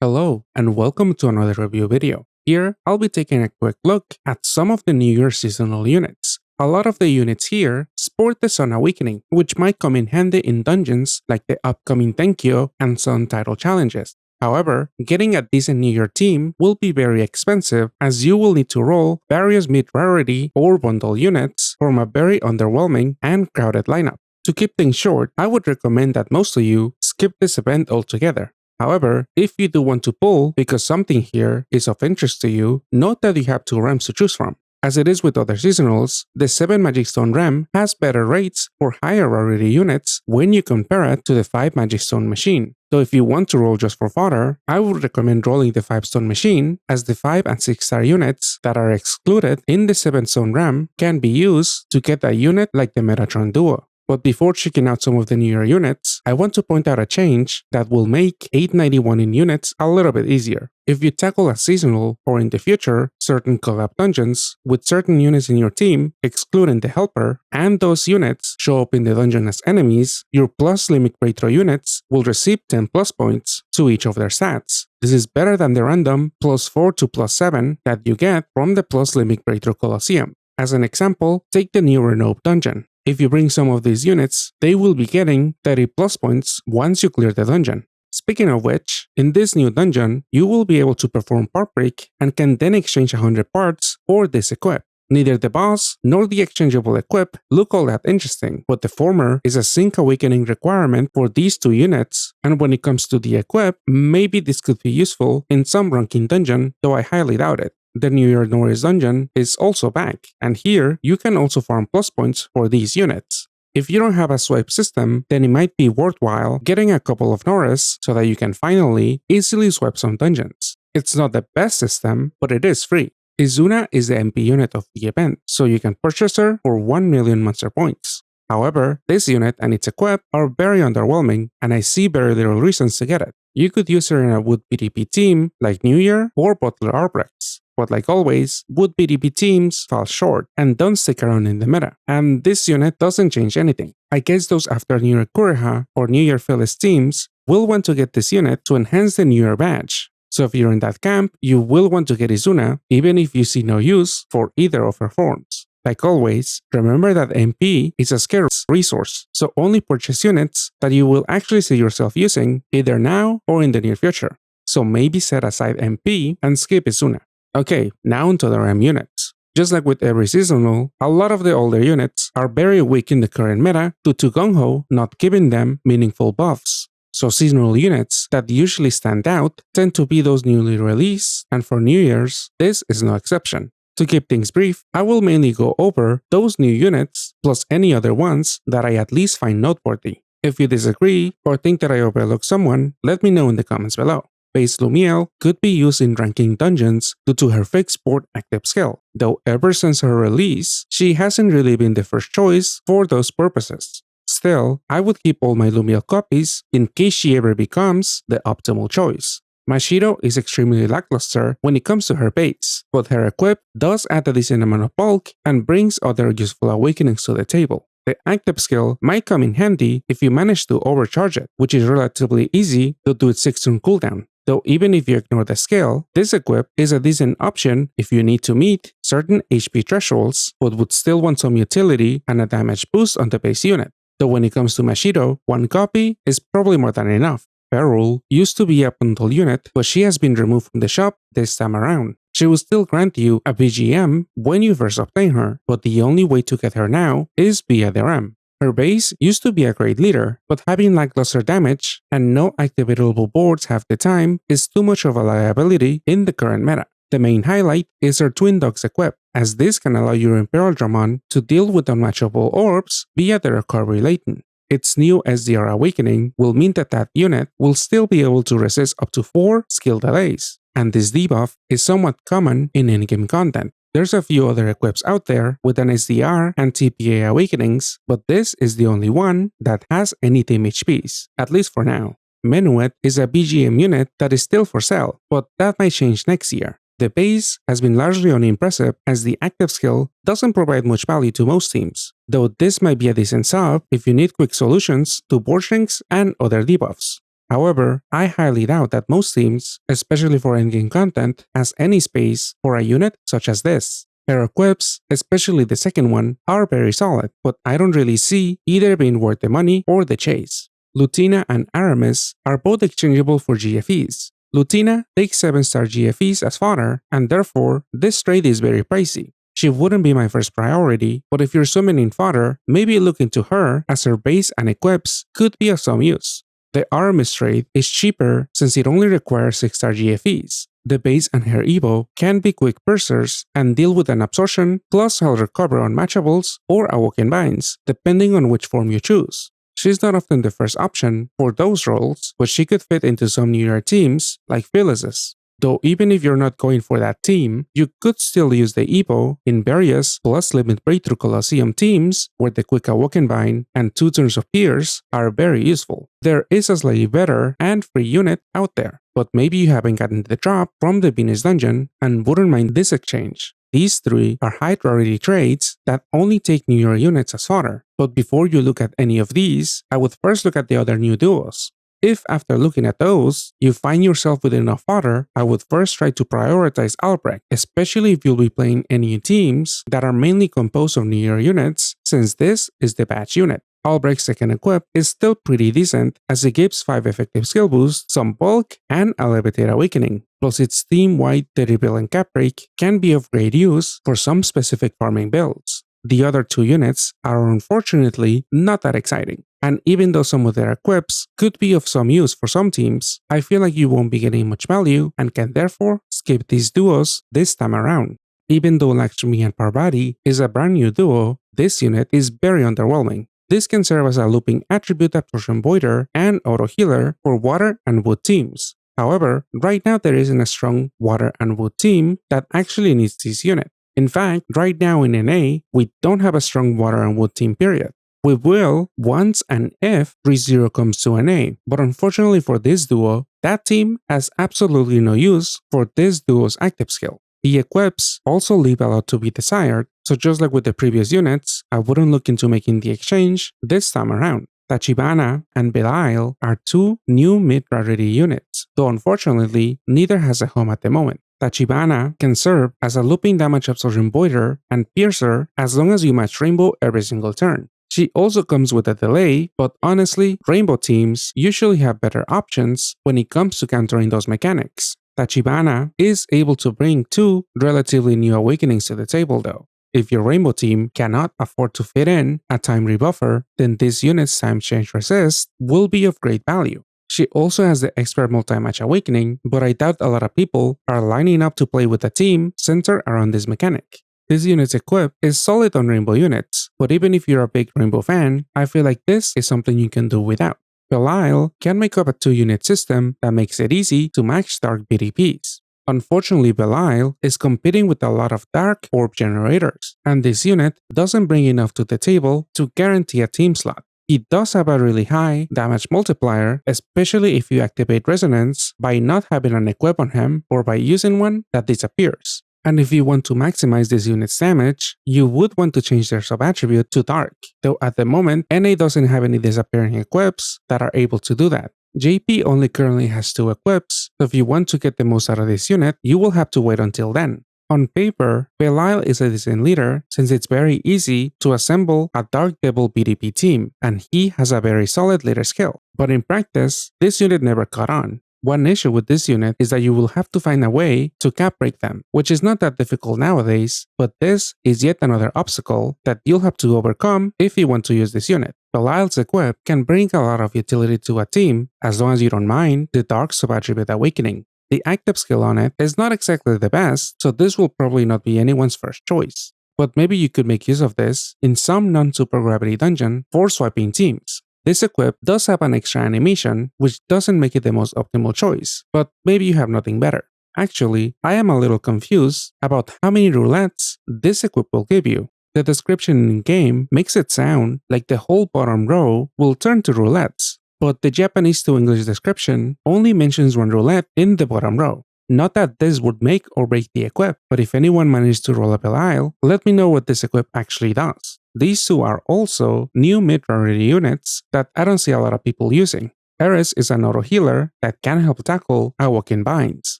Hello, and welcome to another review video. Here, I'll be taking a quick look at some of the New Year seasonal units. A lot of the units here sport the Sun Awakening, which might come in handy in dungeons like the upcoming Tenkyo and Sun title challenges. However, getting a decent New Year team will be very expensive as you will need to roll various mid-rarity or bundle units from a very underwhelming and crowded lineup. To keep things short, I would recommend that most of you skip this event altogether. However, if you do want to pull because something here is of interest to you, note that you have two REMs to choose from. As it is with other seasonals, the 7 Magic Stone REM has better rates for higher rarity units when you compare it to the 5 Magic Stone machine. So if you want to roll just for fodder, I would recommend rolling the 5 Stone machine, as the 5 and 6 star units that are excluded in the 7 Stone REM can be used to get a unit like the Metatron Duo. But before checking out some of the New Year units, I want to point out a change that will make 891 in units a little bit easier. If you tackle a seasonal, or in the future, certain collab dungeons with certain units in your team, excluding the helper, and those units show up in the dungeon as enemies, your plus limit retro units will receive 10 plus points to each of their stats. This is better than the random +4 to +7 that you get from the plus limit retro Colosseum. As an example, take the new Renope dungeon. If you bring some of these units, they will be getting 30 plus points once you clear the dungeon. Speaking of which, in this new dungeon, you will be able to perform part break and can then exchange 100 parts for this equip. Neither the boss nor the exchangeable equip look all that interesting, but the former is a sync awakening requirement for these two units, and when it comes to the equip, maybe this could be useful in some ranking dungeon, though I highly doubt it. The New Year Norris dungeon is also back, and here you can also farm plus points for these units. If you don't have a swipe system, then it might be worthwhile getting a couple of Norris so that you can finally easily swipe some dungeons. It's not the best system, but it is free. Izuna is the MP unit of the event, so you can purchase her for 1 million monster points. However, this unit and its equip are very underwhelming, and I see very little reasons to get it. You could use her in a Wood PDP team like New Year or Butler Albrecht's. But like always, Wood PDP teams fall short and don't stick around in the meta, and this unit doesn't change anything. I guess those after New Year Kureha or New Year Phyllis teams will want to get this unit to enhance the New Year badge. So if you're in that camp, you will want to get Izuna even if you see no use for either of her forms. Like always, remember that MP is a scarce resource, so only purchase units that you will actually see yourself using either now or in the near future. So maybe set aside MP and skip Izuna. Okay, now onto the REM units. Just like with every seasonal, a lot of the older units are very weak in the current meta due to gung-ho not giving them meaningful buffs. So seasonal units that usually stand out tend to be those newly released, and for New Year's, this is no exception. To keep things brief, I will mainly go over those new units plus any other ones that I at least find noteworthy. If you disagree or think that I overlooked someone, let me know in the comments below. Base Lumiel could be used in ranking dungeons due to her fixed sport active skill, though ever since her release, she hasn't really been the first choice for those purposes. Still, I would keep all my Lumiel copies in case she ever becomes the optimal choice. Mashiro is extremely lackluster when it comes to her base, but her equip does add a decent amount of bulk and brings other useful awakenings to the table. The active skill might come in handy if you manage to overcharge it, which is relatively easy due to its 6-turn cooldown. Though even if you ignore the skill, this equip is a decent option if you need to meet certain HP thresholds but would still want some utility and a damage boost on the base unit. Though when it comes to Mashiro, 1 copy is probably more than enough. Ferule used to be a bundle unit, but she has been removed from the shop this time around. She will still grant you a BGM when you first obtain her, but the only way to get her now is via the REM. Her base used to be a great leader, but having lackluster damage and no activatable boards half the time is too much of a liability in the current meta. The main highlight is her Twin Dogs equip, as this can allow your Imperial Dramon to deal with unmatchable orbs via the recovery latent. Its new SDR awakening will mean that unit will still be able to resist up to 4 skill delays, and this debuff is somewhat common in in-game content. There's a few other equips out there with an SDR and TPA awakenings, but this is the only one that has any team HPs, at least for now. Menuit is a BGM unit that is still for sale, but that might change next year. The base has been largely unimpressive as the active skill doesn't provide much value to most teams, though this might be a decent sub if you need quick solutions to board shrinks and other debuffs. However, I highly doubt that most teams, especially for endgame content, has any space for a unit such as this. Her equips, especially the second one, are very solid, but I don't really see either being worth the money or the chase. Lutina and Artemis are both exchangeable for GFEs. Lutina takes 7-star GFEs as fodder, and therefore this trade is very pricey. She wouldn't be my first priority, but if you're summoning fodder, maybe look into her as her base and equips could be of some use. The Artemis trade is cheaper since it only requires 6-star GFEs. The base and her Evo can be quick pursers and deal with an absorption plus health recover on matchables or awoken binds, depending on which form you choose. She's not often the first option for those roles, but she could fit into some New Year teams like Phyllis's. Though even if you're not going for that team, you could still use the Evo in various plus limit breakthrough Colosseum teams where the quick awoken bind and 2 turns of Pierce are very useful. There is a slightly better and free unit out there, but maybe you haven't gotten the drop from the Venus dungeon and wouldn't mind this exchange. These 3 are high priority trades that only take New Year units as fodder, but before you look at any of these, I would first look at the other new duos. If after looking at those, you find yourself with enough fodder, I would first try to prioritize Albrecht, especially if you'll be playing any teams that are mainly composed of New Year units, since this is the batch unit. Albrecht's second equip is still pretty decent as it gives 5 effective skill boosts, some bulk, and a Levitate Awakening, plus its theme-wide 30 billion cap break can be of great use for some specific farming builds. The other 2 units are unfortunately not that exciting, and even though some of their equips could be of some use for some teams, I feel like you won't be getting much value and can therefore skip these duos this time around. Even though Lakshmi and Parvati is a brand new duo, this unit is very underwhelming. This can serve as a looping attribute absorption voider and auto healer for water and wood teams. However, right now there isn't a strong water and wood team that actually needs this unit. In fact, right now in NA, we don't have a strong water and wood team period. We will once and if 3-0 comes to NA, but unfortunately for this duo, that team has absolutely no use for this duo's active skill. The equips also leave a lot to be desired, so just like with the previous units, I wouldn't look into making the exchange this time around. Tachibana and Belial are 2 new mid-priority units, though unfortunately neither has a home at the moment. Tachibana can serve as a looping damage absorption voider and piercer as long as you match Rainbow every single turn. She also comes with a delay, but honestly, Rainbow teams usually have better options when it comes to countering those mechanics. Tachibana is able to bring 2 relatively new awakenings to the table though. If your Rainbow team cannot afford to fit in a time rebuffer, then this unit's time change resist will be of great value. She also has the expert multi-match awakening, but I doubt a lot of people are lining up to play with a team centered around this mechanic. This unit's equip is solid on Rainbow units, but even if you're a big Rainbow fan, I feel like this is something you can do without. Belial can make up a 2-unit system that makes it easy to match Dark BDPs. Unfortunately, Belial is competing with a lot of Dark Orb generators, and this unit doesn't bring enough to the table to guarantee a team slot. It does have a really high damage multiplier, especially if you activate Resonance by not having an equip on him or by using one that disappears. And if you want to maximize this unit's damage, you would want to change their sub-attribute to Dark, though at the moment NA doesn't have any disappearing equips that are able to do that. JP only currently has 2 equips, so if you want to get the most out of this unit, you will have to wait until then. On paper, Belial is a decent leader since it's very easy to assemble a Dark Devil BDP team, and he has a very solid leader skill. But in practice, this unit never caught on. One issue with this unit is that you will have to find a way to cap break them, which is not that difficult nowadays, but this is yet another obstacle that you'll have to overcome if you want to use this unit. Belial's equip can bring a lot of utility to a team as long as you don't mind the Dark Sub-Attribute Awakening. The active skill on it is not exactly the best, so this will probably not be anyone's first choice. But maybe you could make use of this in some non-super gravity dungeon for swiping teams. This equip does have an extra animation, which doesn't make it the most optimal choice, but maybe you have nothing better. Actually, I am a little confused about how many roulettes this equip will give you. The description in-game makes it sound like the whole bottom row will turn to roulettes, but the Japanese to English description only mentions 1 roulette in the bottom row. Not that this would make or break the equip, but if anyone managed to roll a Belial, let me know what this equip actually does. These 2 are also new mid-priority units that I don't see a lot of people using. Eris is an auto healer that can help tackle Awoken Binds.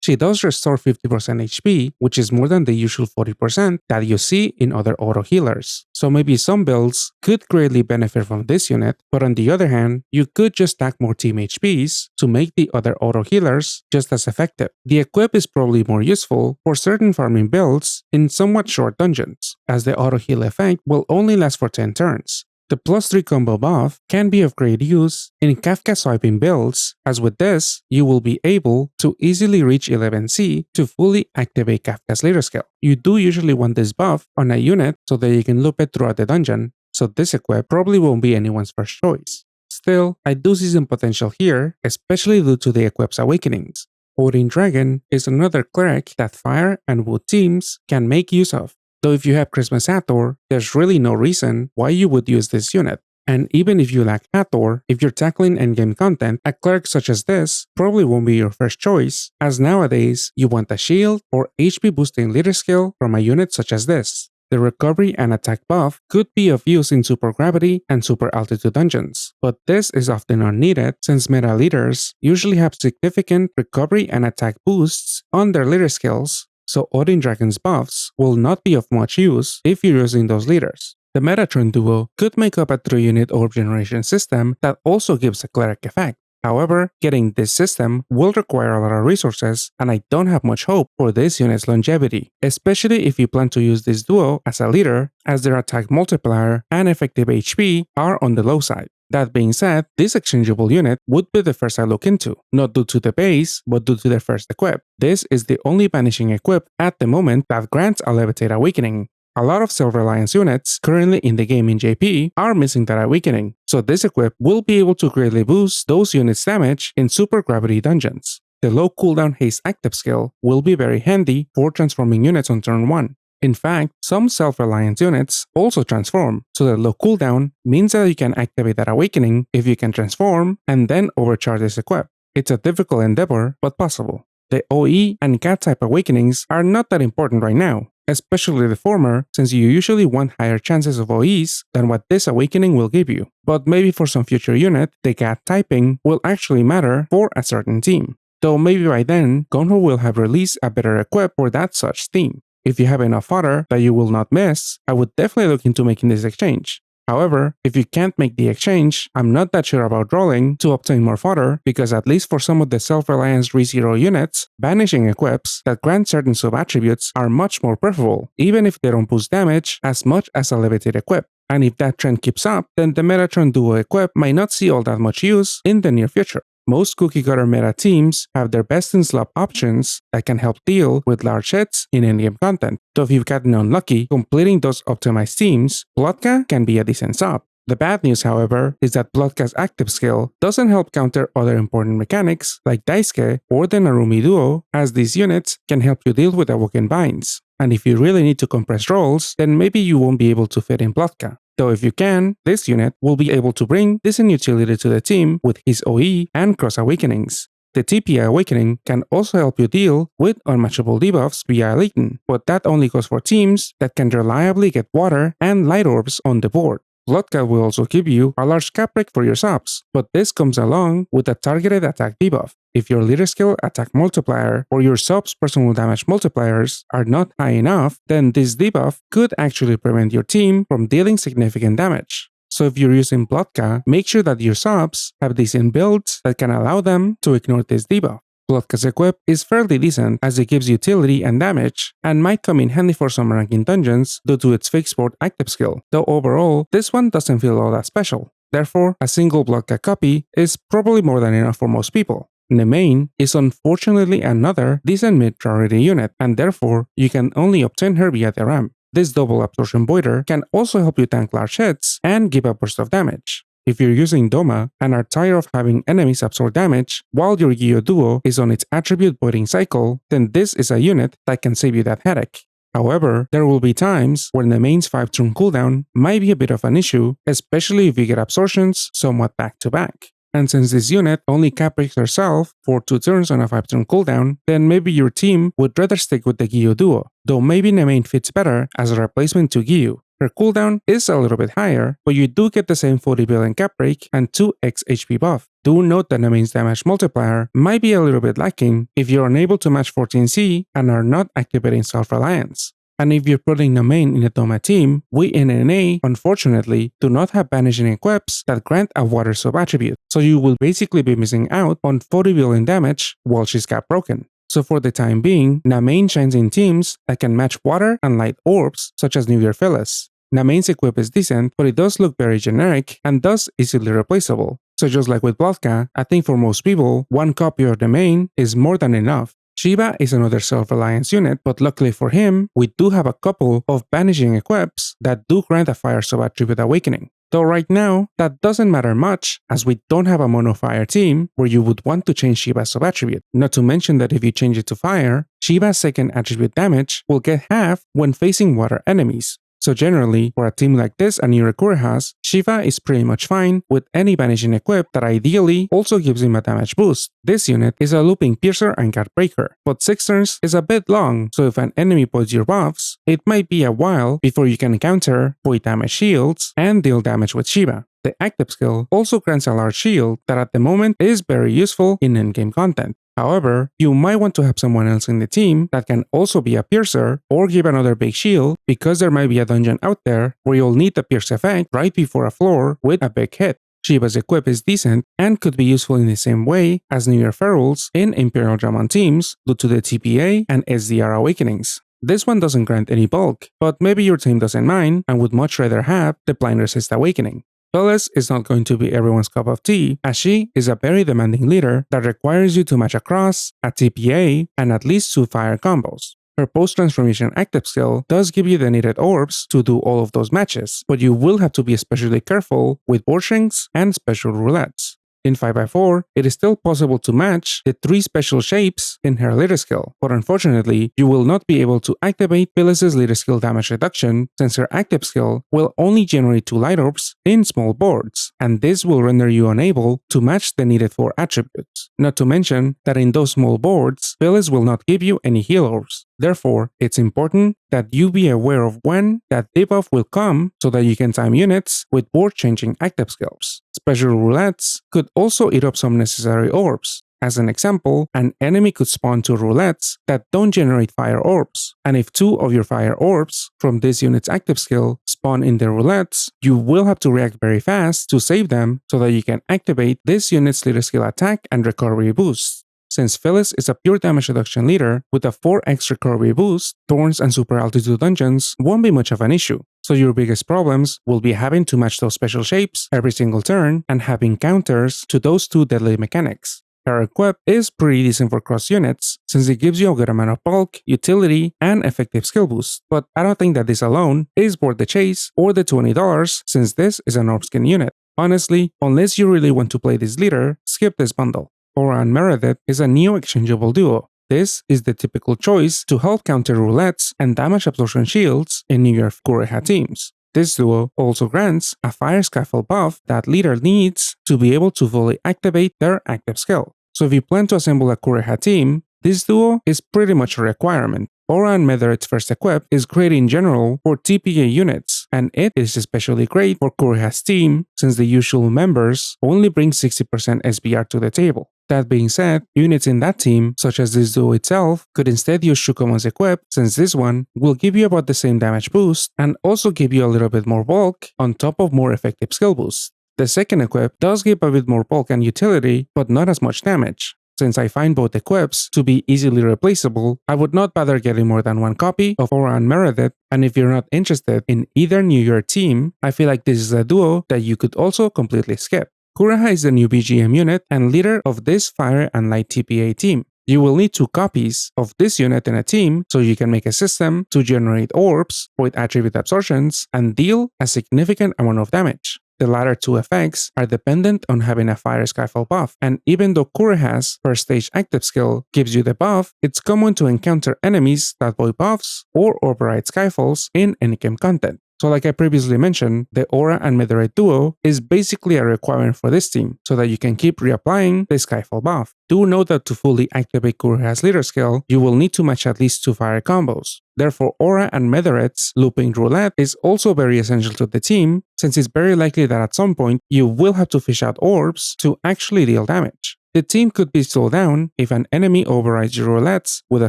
She does restore 50% HP, which is more than the usual 40% that you see in other auto healers. So maybe some builds could greatly benefit from this unit, but on the other hand, you could just stack more team HPs to make the other auto healers just as effective. The equip is probably more useful for certain farming builds in somewhat short dungeons, as the auto heal effect will only last for 10 turns. The +3 combo buff can be of great use in Kafka swiping builds, as with this, you will be able to easily reach 11C to fully activate Kafka's leader skill. You do usually want this buff on a unit so that you can loop it throughout the dungeon, so this equip probably won't be anyone's first choice. Still, I do see some potential here, especially due to the equip's awakenings. Odin Dragon is another cleric that fire and wood teams can make use of. Though if you have Christmas Hathor, there's really no reason why you would use this unit. And even if you lack Hathor, if you're tackling endgame content, a cleric such as this probably won't be your first choice, as nowadays you want a shield or HP boosting leader skill from a unit such as this. The recovery and attack buff could be of use in super gravity and super altitude dungeons, but this is often unneeded since meta leaders usually have significant recovery and attack boosts on their leader skills, so Odin Dragon's buffs will not be of much use if you're using those leaders. The Metatron duo could make up a 3-unit orb generation system that also gives a cleric effect. However, getting this system will require a lot of resources, and I don't have much hope for this unit's longevity, especially if you plan to use this duo as a leader, as their attack multiplier and effective HP are on the low side. That being said, this exchangeable unit would be the first I look into, not due to the base, but due to their first equip. This is the only vanishing equip at the moment that grants a Levitate Awakening. A lot of self-reliance units currently in the game in JP are missing that awakening, so this equip will be able to greatly boost those units' damage in super gravity dungeons. The low cooldown haste active skill will be very handy for transforming units on turn 1. In fact, some self-reliance units also transform, so the low cooldown means that you can activate that awakening if you can transform and then overcharge this equip. It's a difficult endeavor, but possible. The OE and cat type awakenings are not that important right now, especially the former, since you usually want higher chances of OEs than what this awakening will give you. But maybe for some future unit, the cat typing will actually matter for a certain team. Though maybe by then, Gonho will have released a better equip for that such team. If you have enough fodder that you will not miss, I would definitely look into making this exchange. However, if you can't make the exchange, I'm not that sure about rolling to obtain more fodder, because at least for some of the self-reliance ReZero units, banishing equips that grant certain sub-attributes are much more preferable, even if they don't boost damage as much as a levitated equip. And if that trend keeps up, then the Metatron Duo equip might not see all that much use in the near future. Most cookie-cutter meta teams have their best-in-slot options that can help deal with large hits in in-game content, so if you've gotten unlucky completing those optimized teams, Bludka can be a decent sub. The bad news, however, is that Bludka's active skill doesn't help counter other important mechanics like Daisuke or the Narumi Duo, as these units can help you deal with Awoken Binds. And if you really need to compress rolls, then maybe you won't be able to fit in Bludka. Though if you can, this unit will be able to bring decent utility to the team with his OE and cross awakenings. The TP awakening can also help you deal with unmatchable debuffs via Leighton, but that only goes for teams that can reliably get water and light orbs on the board. Bludka will also give you a large cap break for your subs, but this comes along with a targeted attack debuff. If your leader skill attack multiplier or your subs personal damage multipliers are not high enough, then this debuff could actually prevent your team from dealing significant damage. So if you're using Bludka, make sure that your subs have decent builds that can allow them to ignore this debuff. Bludka's equip is fairly decent as it gives utility and damage, and might come in handy for some ranking dungeons due to its fixed board active skill, though overall, this one doesn't feel all that special. Therefore, a single Bludka copy is probably more than enough for most people. Namein is unfortunately another decent mid-priority unit, and therefore, you can only obtain her via the ramp. This double absorption voider can also help you tank large hits and give a burst of damage. If you're using Doma and are tired of having enemies absorb damage while your Gyo Duo is on its attribute voiding cycle, then this is a unit that can save you that headache. However, there will be times when the main's 5-turn cooldown might be a bit of an issue, especially if you get absorptions somewhat back to back. And since this unit only cap breaks herself for 2 turns on a 5-turn cooldown, then maybe your team would rather stick with the Gyo Duo, though maybe Namein fits better as a replacement to Gyo. Her cooldown is a little bit higher, but you do get the same 40 billion cap break and 2x HP buff. Do note that Namein's damage multiplier might be a little bit lacking if you're unable to match 14C and are not activating self-reliance. And if you're putting Namein in a Doma team, we in NA, unfortunately, do not have banishing equips that grant a water sub-attribute, so you will basically be missing out on 40 billion damage while she's cap broken. So for the time being, Namein shines in teams that can match water and light orbs, such as New Year Phyllis. Namein's equip is decent, but it does look very generic and thus easily replaceable. So just like with Bludka, I think for most people, one copy of Namein is more than enough. Shiva is another self-reliance unit, but luckily for him, we do have a couple of banishing equips that do grant a fire sub-attribute awakening. Though right now, that doesn't matter much as we don't have a mono fire team where you would want to change Shiva's sub-attribute. Not to mention that if you change it to fire, Shiva's second attribute damage will get half when facing water enemies. So generally, for a team like this and New Kureha's, Shiva is pretty much fine with any banishing equip that ideally also gives him a damage boost. This unit is a looping piercer and guard breaker, but 6 turns is a bit long, so if an enemy voids your buffs, it might be a while before you can counter void damage shields and deal damage with Shiva. The active skill also grants a large shield that at the moment is very useful in endgame content. However, you might want to have someone else in the team that can also be a piercer or give another big shield because there might be a dungeon out there where you'll need the pierce effect right before a floor with a big hit. Shiva's equip is decent and could be useful in the same way as New Year Ferules in Imperial Dramon teams due to the TPA and SDR awakenings. This one doesn't grant any bulk, but maybe your team doesn't mind and would much rather have the Blind Resist awakening. Phyllis is not going to be everyone's cup of tea, as she is a very demanding leader that requires you to match across, a TPA, and at least 2 fire combos. Her post-transformation active skill does give you the needed orbs to do all of those matches, but you will have to be especially careful with board shrinks and special roulettes. In 5x4, it is still possible to match the 3 special shapes in her leader skill, but unfortunately, you will not be able to activate Phyllis's leader skill damage reduction since her active skill will only generate 2 light orbs in small boards, and this will render you unable to match the needed 4 attributes. Not to mention that in those small boards, Phyllis will not give you any heal orbs. Therefore, it's important that you be aware of when that debuff will come so that you can time units with board-changing active skills. Special roulettes could also eat up some necessary orbs. As an example, an enemy could spawn 2 roulettes that don't generate fire orbs, and if 2 of your fire orbs from this unit's active skill spawn in the roulettes, you will have to react very fast to save them so that you can activate this unit's leader skill attack and recovery boost. Since Phyllis is a pure damage reduction leader with a 4x recovery boost, Thorns and super altitude dungeons won't be much of an issue, so your biggest problems will be having to match those special shapes every single turn and having counters to those 2 deadly mechanics. Her equip is pretty decent for cross units since it gives you a good amount of bulk, utility, and effective skill boost, but I don't think that this alone is worth the chase or the $20 since this is an orb skin unit. Honestly, unless you really want to play this leader, skip this bundle. Aura and Meredith is a neo-exchangeable duo. This is the typical choice to help counter roulettes and damage absorption shields in New Year Kureha teams. This duo also grants a fire scaffold buff that leader needs to be able to fully activate their active skill. So if you plan to assemble a Kureha team, this duo is pretty much a requirement. Aura and Meredith's first equip is great in general for TPA units, and it is especially great for Kureha's team since the usual members only bring 60% SBR to the table. That being said, units in that team, such as this duo itself, could instead use Shukomon's equip since this one will give you about the same damage boost and also give you a little bit more bulk on top of more effective skill boosts. The second equip does give a bit more bulk and utility, but not as much damage. Since I find both equips to be easily replaceable, I would not bother getting more than 1 copy of Aura and Meredith, and if you're not interested in either New Year team, I feel like this is a duo that you could also completely skip. Kureha is the new BGM unit and leader of this Fire and Light TPA team. You will need 2 copies of this unit in a team so you can make a system to generate orbs with attribute absorptions and deal a significant amount of damage. The latter 2 effects are dependent on having a fire skyfall buff, and even though Kureha's first stage active skill gives you the buff, it's common to encounter enemies that void buffs or override skyfalls in endgame content. So like I previously mentioned, the Aura and Meteorite duo is basically a requirement for this team, so that you can keep reapplying the Skyfall buff. Do note that to fully activate Kureha's leader skill, you will need to match at least 2 fire combos. Therefore, Aura and Meteorite's looping roulette is also very essential to the team, since it's very likely that at some point you will have to fish out orbs to actually deal damage. The team could be slowed down if an enemy overrides your roulettes with a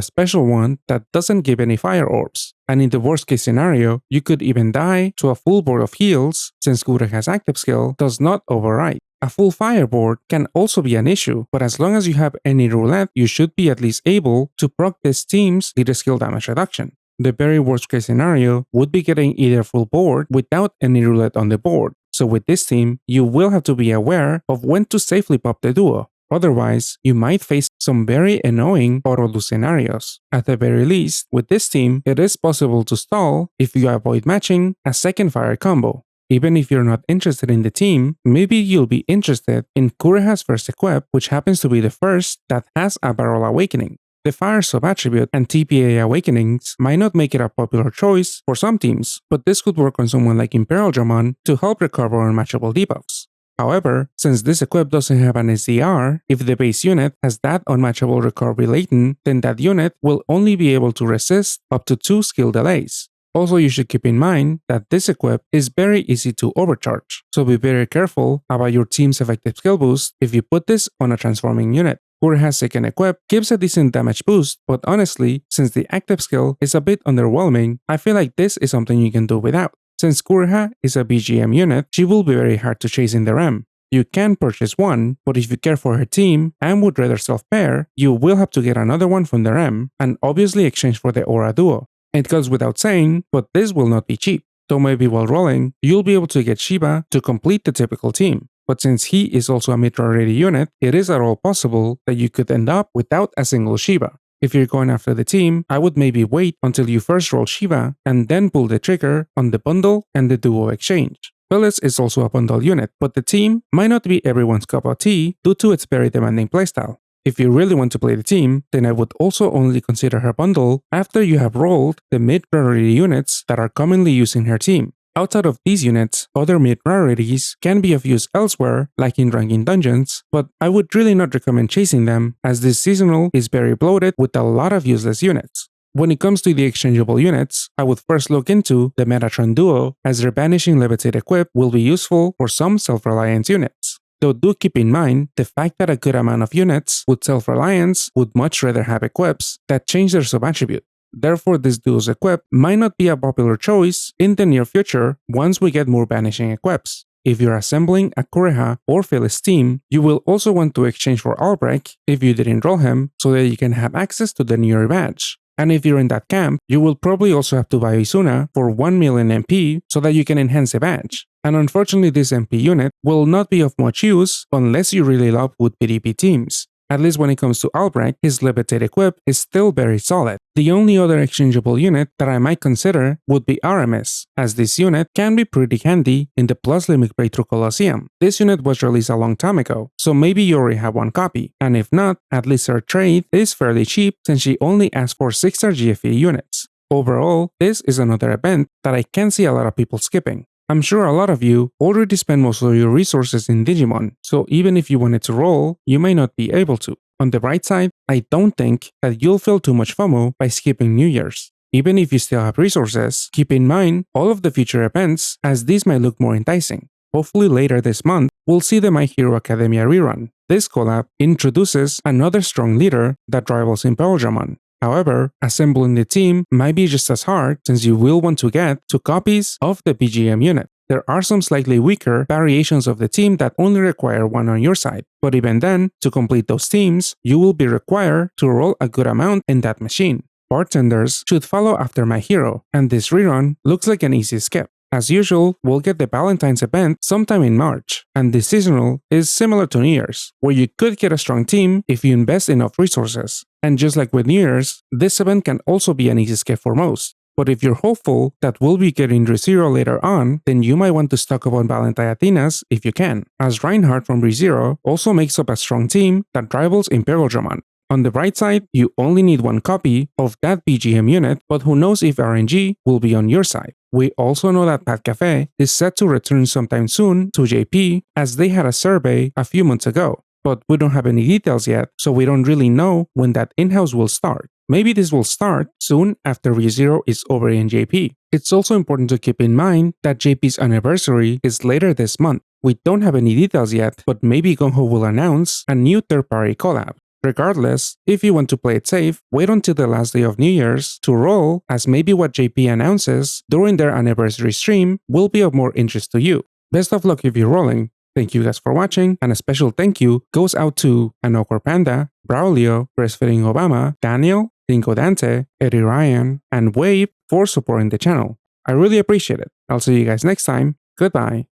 special one that doesn't give any fire orbs. And in the worst case scenario, you could even die to a full board of heals, since Kureha's active skill does not override. A full fire board can also be an issue, but as long as you have any roulette, you should be at least able to proc this team's leader skill damage reduction. The very worst case scenario would be getting either full board without any roulette on the board. So with this team, you will have to be aware of when to safely pop the duo. Otherwise, you might face some very annoying auto-lose scenarios. At the very least, with this team, it is possible to stall if you avoid matching a second fire combo. Even if you're not interested in the team, maybe you'll be interested in Kureha's first equip, which happens to be the first that has a Barrel Awakening. The Fire sub-attribute and TPA awakenings might not make it a popular choice for some teams, but this could work on someone like Imperial Dramon to help recover unmatchable debuffs. However, since this equip doesn't have an SDR, if the base unit has that unmatchable recovery latent, then that unit will only be able to resist up to 2 skill delays. Also, you should keep in mind that this equip is very easy to overcharge, so be very careful about your team's effective skill boost if you put this on a transforming unit. Kureha's second equip gives a decent damage boost, but honestly, since the active skill is a bit underwhelming, I feel like this is something you can do without. Since Kureha is a BGM unit, she will be very hard to chase in the REM. You can purchase one, but if you care for her team and would rather self-pair, you will have to get another one from the REM and obviously exchange for the Aura duo. It goes without saying, but this will not be cheap. So maybe while rolling, you'll be able to get Shiva to complete the typical team. But since he is also a mid-priority unit, it is at all possible that you could end up without a single Shiva. If you're going after the team, I would maybe wait until you first roll Shiva and then pull the trigger on the bundle and the duo exchange. Phyllis is also a bundle unit, but the team might not be everyone's cup of tea due to its very demanding playstyle. If you really want to play the team, then I would also only consider her bundle after you have rolled the mid-priority units that are commonly used in her team. Outside of these units, other mid-rarities can be of use elsewhere, like in ranking dungeons, but I would really not recommend chasing them, as this seasonal is very bloated with a lot of useless units. When it comes to the exchangeable units, I would first look into the Metatron duo, as their Banishing Levitate equip will be useful for some self-reliance units. Though do keep in mind the fact that a good amount of units with self-reliance would much rather have equips that change their sub-attribute. Therefore, this duo's equip might not be a popular choice in the near future once we get more banishing equips. If you're assembling a Kureha or Phyllis team, you will also want to exchange for Albrecht if you didn't roll him so that you can have access to the newer badge. And if you're in that camp, you will probably also have to buy Izuna for 1 million MP so that you can enhance the badge. And unfortunately, this MP unit will not be of much use unless you really love wood PvP teams. At least when it comes to Albrecht, his Levitate equip is still very solid. The only other exchangeable unit that I might consider would be Artemis, as this unit can be pretty handy in the plus limit breakthrough Colosseum. This unit was released a long time ago, so maybe you already have one copy, and if not, at least her trade is fairly cheap since she only asks for 6-star GFE units. Overall, this is another event that I can see a lot of people skipping. I'm sure a lot of you already spend most of your resources in Digimon, so even if you wanted to roll, you may not be able to. On the bright side, I don't think that you'll feel too much FOMO by skipping New Year's. Even if you still have resources, keep in mind all of the future events, as these might look more enticing. Hopefully later this month, we'll see the My Hero Academia rerun. This collab introduces another strong leader that rivals Imperial Dramon. However, assembling the team might be just as hard since you will want to get 2 copies of the BGM unit. There are some slightly weaker variations of the team that only require 1 on your side, but even then, to complete those teams, you will be required to roll a good amount in that machine. Bartenders should follow after My Hero, and this rerun looks like an easy skip. As usual, we'll get the Valentine's event sometime in March, and this seasonal is similar to New Year's, where you could get a strong team if you invest enough resources. And just like with New Year's, this event can also be an easy skip for most. But if you're hopeful that we'll be getting ReZero later on, then you might want to stock up on Valentine Athenas if you can, as Reinhardt from ReZero also makes up a strong team that rivals Imperial Dramon. On the bright side, you only need 1 copy of that BGM unit, but who knows if RNG will be on your side. We also know that Pat Cafe is set to return sometime soon to JP as they had a survey a few months ago, but we don't have any details yet, so we don't really know when that in-house will start. Maybe this will start soon after ReZero is over in JP. It's also important to keep in mind that JP's anniversary is later this month. We don't have any details yet, but maybe Gung-Ho will announce a new third-party collab. Regardless, if you want to play it safe, wait until the last day of New Year's to roll, as maybe what JP announces during their anniversary stream will be of more interest to you. Best of luck if you're rolling. Thank you guys for watching, and a special thank you goes out to Anokor Panda, Braulio, Breastfeeding Obama, Daniel, Dingo Dante, Eddie Ryan, and Wave for supporting the channel. I really appreciate it. I'll see you guys next time. Goodbye.